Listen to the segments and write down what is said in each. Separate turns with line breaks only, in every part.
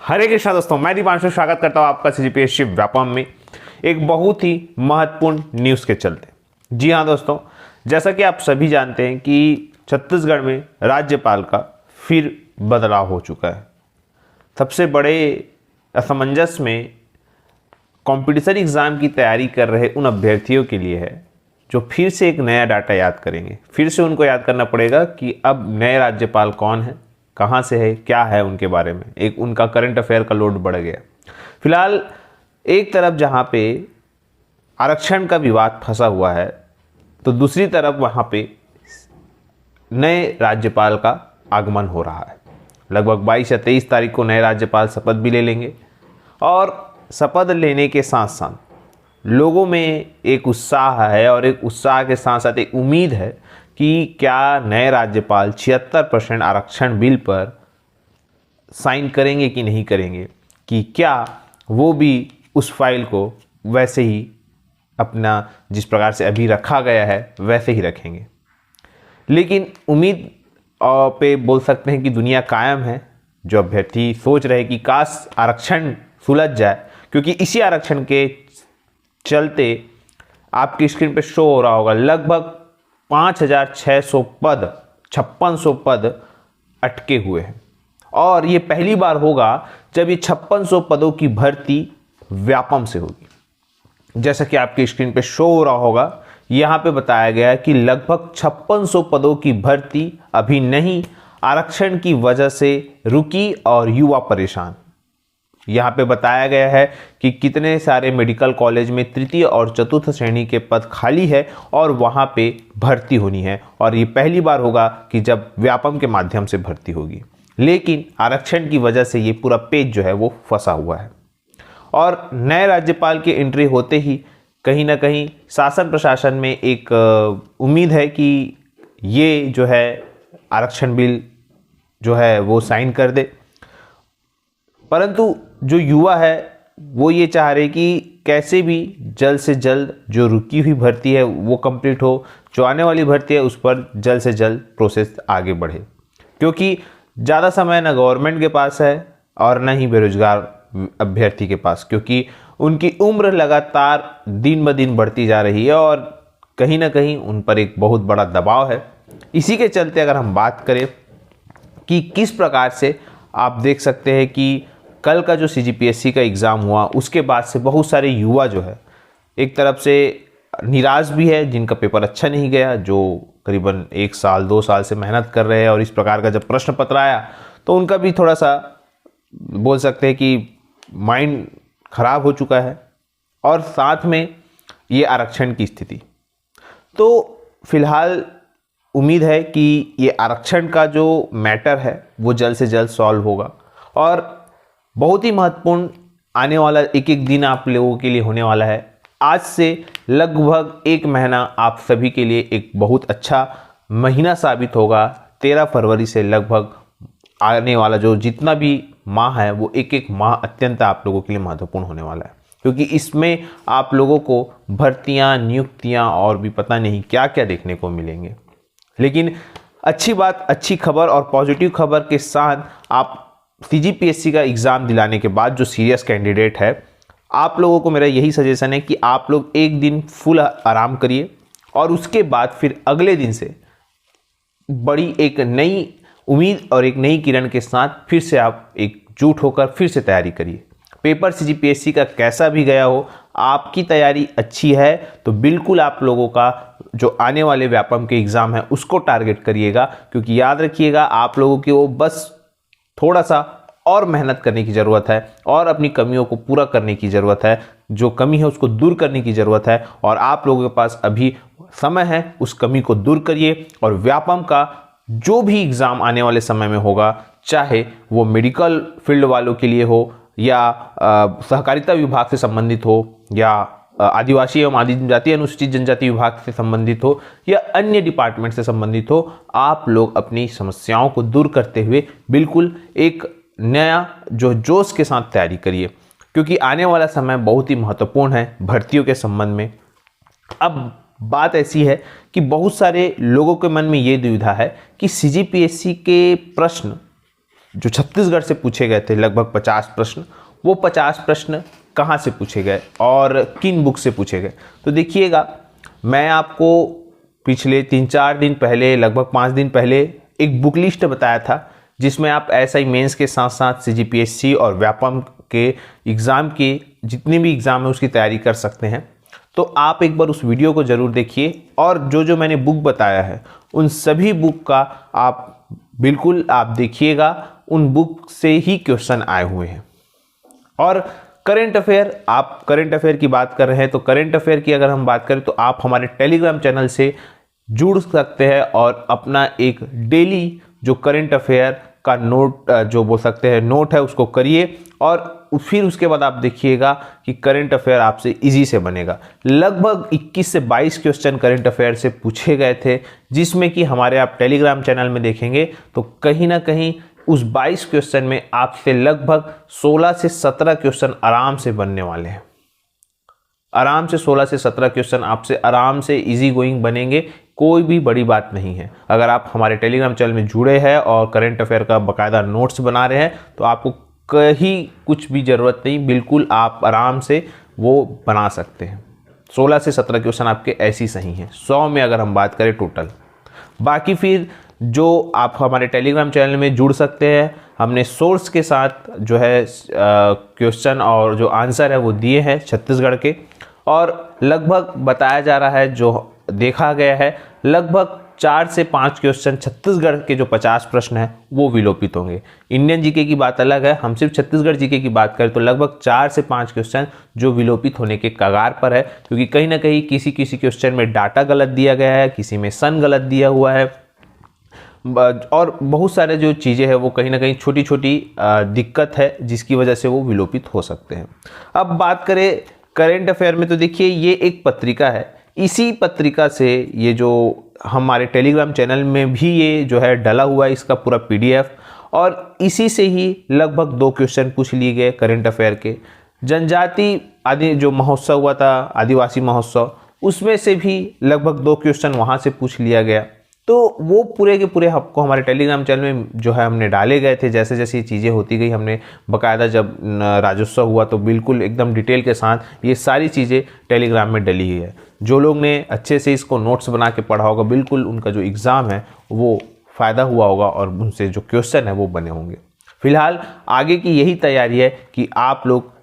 हरे कृष्णा दोस्तों, मैं दीपांशु स्वागत करता हूं आपका सीजीपीएससी व्यापम में एक बहुत ही महत्वपूर्ण न्यूज़ के चलते। जी हां दोस्तों, जैसा कि आप सभी जानते हैं कि छत्तीसगढ़ में राज्यपाल का फिर बदलाव हो चुका है। सबसे बड़े असमंजस में कॉम्पिटिशन एग्ज़ाम की तैयारी कर रहे उन अभ्यर्थियों के लिए है जो फिर से एक नया डाटा याद करेंगे। फिर से उनको याद करना पड़ेगा कि अब नए राज्यपाल कौन है, कहाँ से है, क्या है उनके बारे में। एक उनका करंट अफेयर का लोड बढ़ गया। फिलहाल एक तरफ जहाँ पे आरक्षण का विवाद फंसा हुआ है, तो दूसरी तरफ वहाँ पे नए राज्यपाल का आगमन हो रहा है। लगभग 22 या 23 तारीख को नए राज्यपाल शपथ भी ले लेंगे और शपथ लेने के साथ साथ लोगों में एक उत्साह है और एक उत्साह के साथ साथ एक उम्मीद है कि क्या नए राज्यपाल 76% आरक्षण बिल पर साइन करेंगे कि नहीं करेंगे, कि क्या वो भी उस फाइल को वैसे ही अपना जिस प्रकार से अभी रखा गया है वैसे ही रखेंगे। लेकिन उम्मीद पे बोल सकते हैं कि दुनिया कायम है। जो अभ्यर्थी सोच रहे कि काश आरक्षण सुलझ जाए, क्योंकि इसी आरक्षण के चलते आपकी स्क्रीन पे शो हो रहा होगा लगभग 5,600 पद, 5600 पद अटके हुए हैं। और ये पहली बार होगा जब ये 5600 पदों की भर्ती व्यापम से होगी। जैसा कि आपकी स्क्रीन पे शो हो रहा होगा, यहाँ पे बताया गया है कि लगभग 5600 पदों की भर्ती अभी नहीं, आरक्षण की वजह से रुकी और युवा परेशान। यहाँ पे बताया गया है कि कितने सारे मेडिकल कॉलेज में तृतीय और चतुर्थ श्रेणी के पद खाली है और वहाँ पे भर्ती होनी है। और ये पहली बार होगा कि जब व्यापम के माध्यम से भर्ती होगी। लेकिन आरक्षण की वजह से ये पूरा पेज जो है वो फंसा हुआ है। और नए राज्यपाल की एंट्री होते ही कहीं ना कहीं शासन प्रशासन में एक उम्मीद है कि ये जो है आरक्षण बिल जो है वो साइन कर दे। परंतु जो युवा है वो ये चाह रहे कि कैसे भी जल्द से जल्द जो रुकी हुई भर्ती है वो कंप्लीट हो, जो आने वाली भर्ती है उस पर जल्द से जल्द प्रोसेस आगे बढ़े, क्योंकि ज़्यादा समय ना गवर्नमेंट के पास है और ना ही बेरोजगार अभ्यर्थी के पास, क्योंकि उनकी उम्र लगातार दिन ब दिन बढ़ती जा रही है और कहीं ना कहीं उन पर एक बहुत बड़ा दबाव है। इसी के चलते अगर हम बात करें कि किस प्रकार से आप देख सकते हैं कि कल का जो सीजीपीएससी का एग्ज़ाम हुआ उसके बाद से बहुत सारे युवा जो है एक तरफ से निराश भी है, जिनका पेपर अच्छा नहीं गया, जो करीबन 1 साल 2 साल से मेहनत कर रहे हैं और इस प्रकार का जब प्रश्न पत्र आया तो उनका भी थोड़ा सा बोल सकते हैं कि माइंड खराब हो चुका है। और साथ में ये आरक्षण की स्थिति, तो फिलहाल उम्मीद है कि ये आरक्षण का जो मैटर है वो जल्द से जल्द सॉल्व होगा। और बहुत ही महत्वपूर्ण आने वाला एक एक दिन आप लोगों के लिए होने वाला है। आज से लगभग 1 महीना आप सभी के लिए एक बहुत अच्छा महीना साबित होगा। 13 फरवरी से लगभग आने वाला जो जितना भी माह है वो एक एक माह अत्यंत आप लोगों के लिए महत्वपूर्ण होने वाला है, क्योंकि इसमें आप लोगों को भर्तियां, नियुक्तियां और भी पता नहीं क्या क्या देखने को मिलेंगे। लेकिन अच्छी बात, अच्छी खबर और पॉजिटिव खबर के साथ आप सीजीपीएससी का एग्ज़ाम दिलाने के बाद जो सीरियस कैंडिडेट है, आप लोगों को मेरा यही सजेशन है कि आप लोग एक दिन फुल आराम करिए और उसके बाद फिर अगले दिन से बड़ी एक नई उम्मीद और एक नई किरण के साथ फिर से आप एकजुट होकर फिर से तैयारी करिए। पेपर सीजीपीएससी का कैसा भी गया हो, आपकी तैयारी अच्छी है तो बिल्कुल आप लोगों का जो आने वाले व्यापम के एग्ज़ाम है उसको टारगेट करिएगा, क्योंकि याद रखिएगा आप लोगों की वो बस थोड़ा सा और मेहनत करने की ज़रूरत है और अपनी कमियों को पूरा करने की ज़रूरत है। जो कमी है उसको दूर करने की ज़रूरत है और आप लोगों के पास अभी समय है, उस कमी को दूर करिए। और व्यापम का जो भी एग्ज़ाम आने वाले समय में होगा, चाहे वो मेडिकल फील्ड वालों के लिए हो या सहकारिता विभाग से संबंधित हो या आदिवासी एवं आदि जनजाति अनुसूचित जनजाति विभाग से संबंधित हो या अन्य डिपार्टमेंट से संबंधित हो, आप लोग अपनी समस्याओं को दूर करते हुए बिल्कुल एक नया जो जोश के साथ तैयारी करिए, क्योंकि आने वाला समय बहुत ही महत्वपूर्ण है भर्तियों के संबंध में। अब बात ऐसी है कि बहुत सारे लोगों के मन में ये दुविधा है कि सीजीपीएससी के प्रश्न जो छत्तीसगढ़ से पूछे गए थे लगभग 50 प्रश्न, वो 50 प्रश्न कहाँ से पूछे गए और किन बुक से पूछे गए। तो देखिएगा, मैं आपको पिछले 3-4 दिन पहले, लगभग 5 दिन पहले एक बुक लिस्ट बताया था जिसमें आप एसआई मेंस के साथ साथ सीजीपीएससी और व्यापम के एग्ज़ाम के जितने भी एग्ज़ाम है उसकी तैयारी कर सकते हैं। तो आप एक बार उस वीडियो को ज़रूर देखिए और जो मैंने बुक बताया है उन सभी बुक का आप बिल्कुल आप देखिएगा, उन बुक से ही क्वेश्चन आए हुए हैं। और करंट अफेयर, आप करंट अफेयर की बात कर रहे हैं तो करंट अफेयर की अगर हम बात करें तो आप हमारे टेलीग्राम चैनल से जुड़ सकते हैं और अपना एक डेली जो करंट अफेयर का नोट जो बोल सकते हैं नोट है उसको करिए और फिर उसके बाद आप देखिएगा कि करंट अफेयर आपसे इजी से बनेगा। लगभग 21 से 22 क्वेश्चन करंट अफेयर से पूछे गए थे, जिसमें कि हमारे आप टेलीग्राम चैनल में देखेंगे तो कहीं ना कहीं उस 22 क्वेश्चन में आपसे लगभग 16 से 17 क्वेश्चन आराम से बनने वाले हैं। आराम से 16 से 17 क्वेश्चन आपसे आराम से इजी गोइंग बनेंगे, कोई भी बड़ी बात नहीं है। अगर आप हमारे टेलीग्राम चैनल में जुड़े हैं और करंट अफेयर का बाकायदा नोट्स बना रहे हैं तो आपको कहीं कुछ भी ज़रूरत नहीं, बिल्कुल आप आराम से वो बना सकते हैं। 16 से 17 क्वेश्चन आपके ऐसी सही हैं, 100 में अगर हम बात करें टोटल। बाकी फिर जो आप हमारे टेलीग्राम चैनल में जुड़ सकते हैं, हमने सोर्स के साथ जो है क्वेश्चन और जो आंसर है वो दिए हैं छत्तीसगढ़ के, और लगभग बताया जा रहा है, जो देखा गया है, लगभग 4 से 5 क्वेश्चन छत्तीसगढ़ के जो 50 प्रश्न हैं वो विलोपित होंगे। इंडियन जीके की बात अलग है, हम सिर्फ छत्तीसगढ़ जीके की बात करें तो लगभग 4 से 5 क्वेश्चन जो विलोपित होने के कगार पर है, क्योंकि कहीं ना कहीं किसी क्वेश्चन में डाटा गलत दिया गया है, किसी में सन गलत दिया हुआ है और बहुत सारे जो चीज़ें हैं वो कहीं ना कहीं छोटी छोटी दिक्कत है जिसकी वजह से वो विलोपित हो सकते हैं। अब बात करें करंट अफेयर में तो देखिए ये एक पत्रिका है, इसी पत्रिका से ये जो हमारे टेलीग्राम चैनल में भी ये जो है डला हुआ है इसका पूरा पीडीएफ, और इसी से ही लगभग 2 क्वेश्चन पूछ लिए गए करंट अफेयर के। जनजाति आदि जो महोत्सव हुआ था, आदिवासी महोत्सव, उसमें से भी लगभग 2 क्वेश्चन वहाँ से पूछ लिया गया। तो वो पूरे के पूरे आपको हमारे टेलीग्राम चैनल में जो है हमने डाले गए थे। जैसे जैसे ये चीज़ें होती गई हमने बाकायदा, जब राज्योत्सव हुआ तो बिल्कुल एकदम डिटेल के साथ ये सारी चीज़ें टेलीग्राम में डली हुई है। जो लोग ने अच्छे से इसको नोट्स बना के पढ़ा होगा, बिल्कुल उनका जो एग्ज़ाम है वो फ़ायदा हुआ होगा और उनसे जो क्वेश्चन है वो बने होंगे। फिलहाल आगे की यही तैयारी है कि आप लोग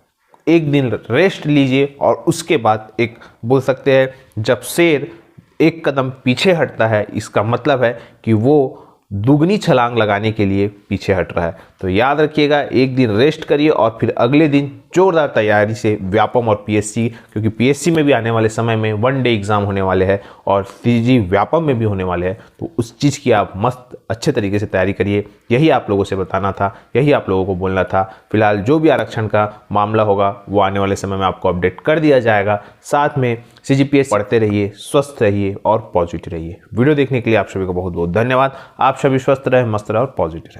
एक दिन रेस्ट लीजिए और उसके बाद एक बोल सकते हैं जब शेर एक कदम पीछे हटता है, इसका मतलब है कि वो दुगनी छलांग लगाने के लिए पीछे हट रहा है। तो याद रखिएगा, एक दिन रेस्ट करिए और फिर अगले दिन जोरदार तैयारी से व्यापम और पीएससी, क्योंकि पीएससी में भी आने वाले समय में 1 डे एग्जाम होने वाले हैं और सीजी व्यापम में भी होने वाले हैं, तो उस चीज़ की आप मस्त अच्छे तरीके से तैयारी करिए। यही आप लोगों से बताना था, यही आप लोगों को बोलना था। फिलहाल जो भी आरक्षण का मामला होगा वो आने वाले समय में आपको अपडेट कर दिया जाएगा। साथ में सीजीपीएस पढ़ते रहिए, स्वस्थ रहिए और पॉजिटिव रहिए। वीडियो देखने के लिए आप सभी को बहुत बहुत धन्यवाद। आप सभी स्वस्थ रहें, मस्त रहें और पॉजिटिव रहें।